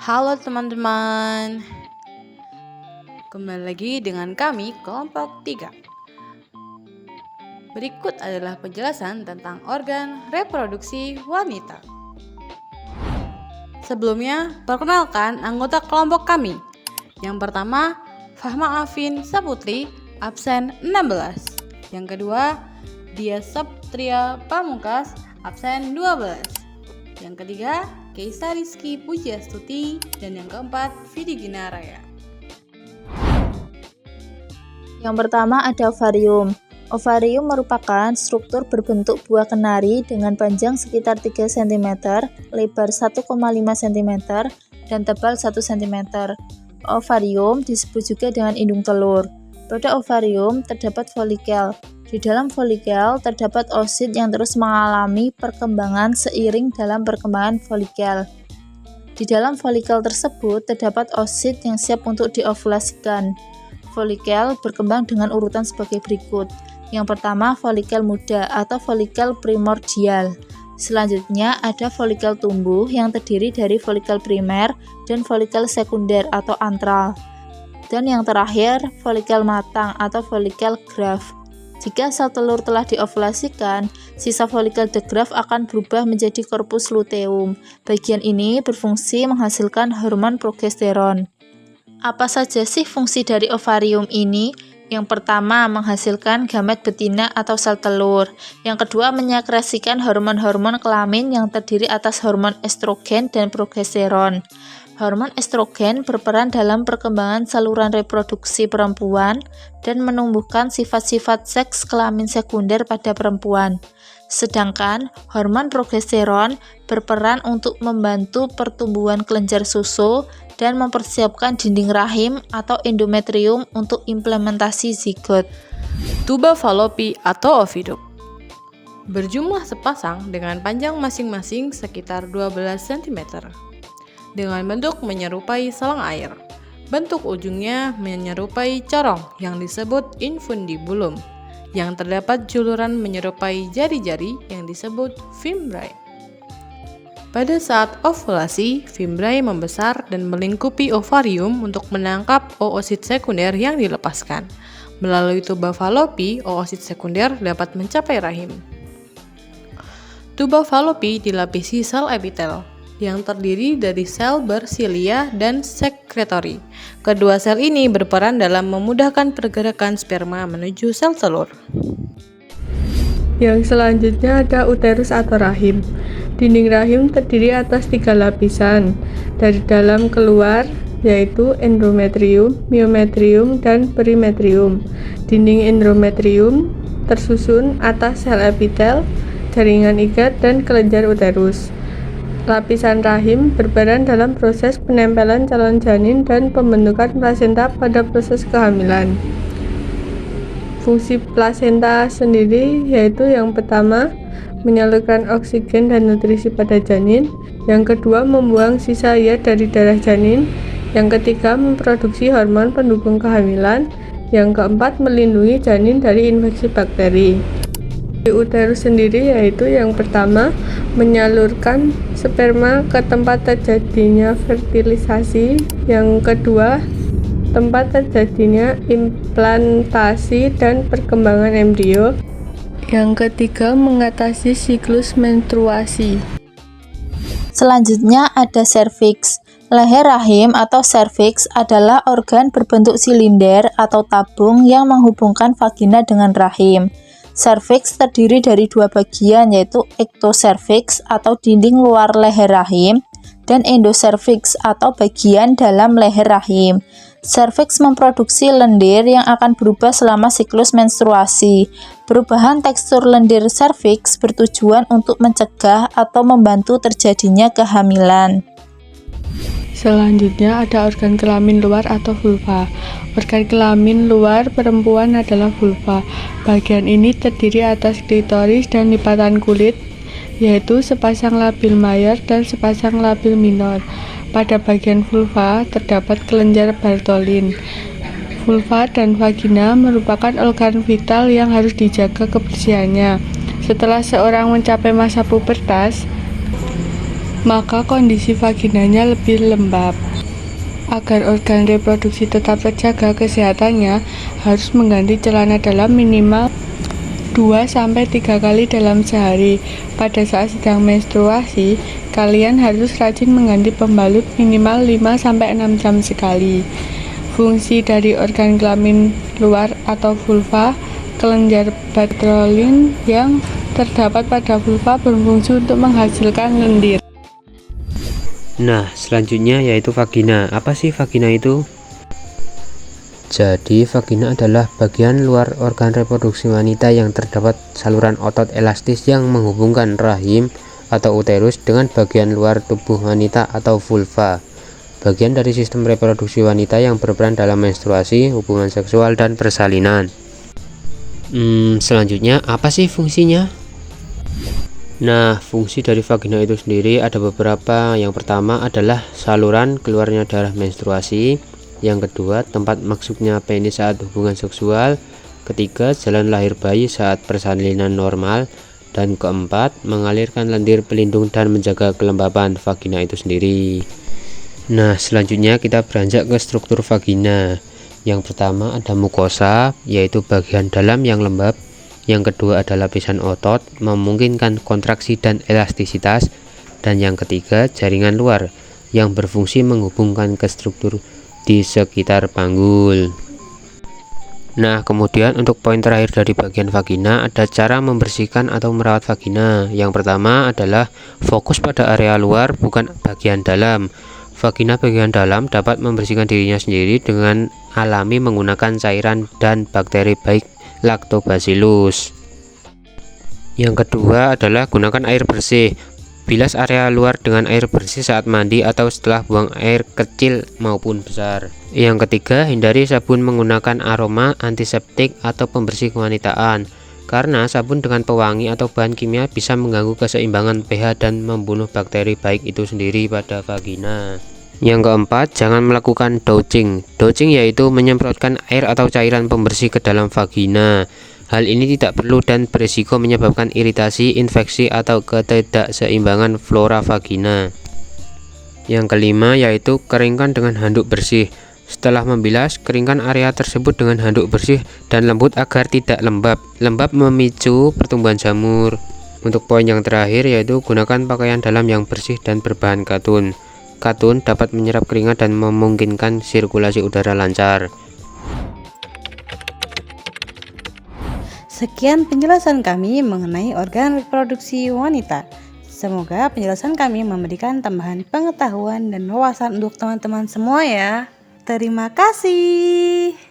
Halo teman-teman, kembali lagi dengan kami kelompok 3. Berikut adalah penjelasan tentang organ reproduksi wanita. Sebelumnya, perkenalkan anggota kelompok kami. Yang pertama, Fahma Afin Saputri, absen 16. Yang kedua, Dia Saptria Pamungkas, absen 12. Yang ketiga, Keisa Rizky Pujiastuti, dan yang keempat, Vidi Ginaraya. Yang pertama ada ovarium. Ovarium merupakan struktur berbentuk buah kenari dengan panjang sekitar 3 cm, lebar 1,5 cm, dan tebal 1 cm. Ovarium disebut juga dengan indung telur. Pada ovarium terdapat folikel. Di dalam folikel terdapat oosit yang terus mengalami perkembangan seiring dalam perkembangan folikel. Di dalam folikel tersebut terdapat oosit yang siap untuk diovulasikan. Folikel berkembang dengan urutan sebagai berikut. Yang pertama, folikel muda atau folikel primordial. Selanjutnya ada folikel tumbuh yang terdiri dari folikel primer dan folikel sekunder atau antral. Dan yang terakhir, folikel matang atau folikel graft. Jika sel telur telah diovulasikan, sisa folikel de Graaf akan berubah menjadi korpus luteum. Bagian ini berfungsi menghasilkan hormon progesteron. Apa saja sih fungsi dari ovarium ini? Yang pertama, menghasilkan gamet betina atau sel telur. Yang kedua, menyekresikan hormon-hormon kelamin yang terdiri atas hormon estrogen dan progesteron. Hormon estrogen berperan dalam perkembangan saluran reproduksi perempuan dan menumbuhkan sifat-sifat seks kelamin sekunder pada perempuan. Sedangkan hormon progesteron berperan untuk membantu pertumbuhan kelenjar susu dan mempersiapkan dinding rahim atau endometrium untuk implementasi zigot. Tuba Fallopi atau oviduk berjumlah sepasang dengan panjang masing-masing sekitar 12 cm. Dengan bentuk menyerupai selang air. Bentuk ujungnya menyerupai corong yang disebut infundibulum, yang terdapat juluran menyerupai jari-jari yang disebut fimbriae. Pada saat ovulasi, fimbriae membesar dan melingkupi ovarium untuk menangkap oosit sekunder yang dilepaskan. Melalui tuba Fallopi, oosit sekunder dapat mencapai rahim. Tuba Fallopi dilapisi sel epitel yang terdiri dari sel bersilia dan sekretori. Kedua sel ini berperan dalam memudahkan pergerakan sperma menuju sel telur. Yang selanjutnya ada uterus atau rahim. Dinding rahim terdiri atas 3 lapisan dari dalam keluar, yaitu endometrium, myometrium, dan perimetrium. Dinding endometrium tersusun atas sel epitel, jaringan ikat, dan kelenjar uterus. Lapisan rahim berperan dalam proses penempelan calon janin dan pembentukan plasenta pada proses kehamilan. Fungsi plasenta sendiri yaitu yang pertama, menyalurkan oksigen dan nutrisi pada janin. Yang kedua, membuang sisa iat dari darah janin. Yang ketiga, memproduksi hormon pendukung kehamilan. Yang keempat, melindungi janin dari infeksi bakteri. Di uterus sendiri yaitu yang pertama, menyalurkan sperma ke tempat terjadinya fertilisasi. Yang kedua, tempat terjadinya implantasi dan perkembangan embrio. Yang ketiga, mengatasi siklus menstruasi. Selanjutnya ada serviks. Leher rahim atau serviks adalah organ berbentuk silinder atau tabung yang menghubungkan vagina dengan rahim. Serviks terdiri dari 2 bagian, yaitu ektoserviks atau dinding luar leher rahim dan endoserviks atau bagian dalam leher rahim. Serviks memproduksi lendir yang akan berubah selama siklus menstruasi. Perubahan tekstur lendir serviks bertujuan untuk mencegah atau membantu terjadinya kehamilan. Selanjutnya ada organ kelamin luar atau vulva. Organ kelamin luar perempuan adalah vulva. Bagian ini terdiri atas klitoris dan lipatan kulit, yaitu sepasang labil mayor dan sepasang labil minor. Pada bagian vulva terdapat kelenjar Bartholin. Vulva dan vagina merupakan organ vital yang harus dijaga kebersihannya. Setelah seorang mencapai masa pubertas, maka kondisi vaginanya lebih lembab. Agar organ reproduksi tetap terjaga kesehatannya, harus mengganti celana dalam minimal 2-3 kali dalam sehari. Pada saat sedang menstruasi, kalian harus rajin mengganti pembalut minimal 5-6 jam sekali. Fungsi dari organ kelamin luar atau vulva, kelenjar Bartholin yang terdapat pada vulva berfungsi untuk menghasilkan lendir. Nah, selanjutnya yaitu vagina. Apa sih vagina itu? Jadi, vagina adalah bagian luar organ reproduksi wanita yang terdapat saluran otot elastis yang menghubungkan rahim atau uterus dengan bagian luar tubuh wanita atau vulva. Bagian dari sistem reproduksi wanita yang berperan dalam menstruasi, hubungan seksual, dan persalinan. Selanjutnya, apa sih fungsinya? Nah, fungsi dari vagina itu sendiri ada beberapa. Yang pertama adalah saluran keluarnya darah menstruasi. Yang kedua, tempat masuknya penis saat hubungan seksual. Ketiga, jalan lahir bayi saat persalinan normal. Dan keempat, mengalirkan lendir pelindung dan menjaga kelembapan vagina itu sendiri. Nah, selanjutnya kita beranjak ke struktur vagina. Yang pertama ada mukosa, yaitu bagian dalam yang lembab. Yang kedua ada lapisan otot, memungkinkan kontraksi dan elastisitas. Dan yang ketiga jaringan luar, yang berfungsi menghubungkan ke struktur di sekitar panggul. Nah, kemudian untuk poin terakhir dari bagian vagina, ada cara membersihkan atau merawat vagina. Yang pertama adalah fokus pada area luar, bukan bagian dalam. Vagina bagian dalam dapat membersihkan dirinya sendiri dengan alami menggunakan cairan dan bakteri baik Lactobacillus. Yang kedua adalah gunakan air bersih. Bilas area luar dengan air bersih saat mandi atau setelah buang air kecil maupun besar. Yang ketiga, hindari sabun menggunakan aroma, antiseptik, atau pembersih kewanitaan. Karena sabun dengan pewangi atau bahan kimia bisa mengganggu keseimbangan pH dan membunuh bakteri baik itu sendiri pada vagina. Yang keempat, jangan melakukan douching. Douching yaitu menyemprotkan air atau cairan pembersih ke dalam vagina. Hal ini tidak perlu dan berisiko menyebabkan iritasi, infeksi, atau ketidakseimbangan flora vagina. Yang kelima yaitu keringkan dengan handuk bersih. Setelah membilas, keringkan area tersebut dengan handuk bersih dan lembut agar tidak lembab. Lembab memicu pertumbuhan jamur. Untuk poin yang terakhir yaitu gunakan pakaian dalam yang bersih dan berbahan katun. Katun dapat menyerap keringat dan memungkinkan sirkulasi udara lancar. Sekian penjelasan kami mengenai organ reproduksi wanita. Semoga penjelasan kami memberikan tambahan pengetahuan dan wawasan untuk teman-teman semua ya. Terima kasih.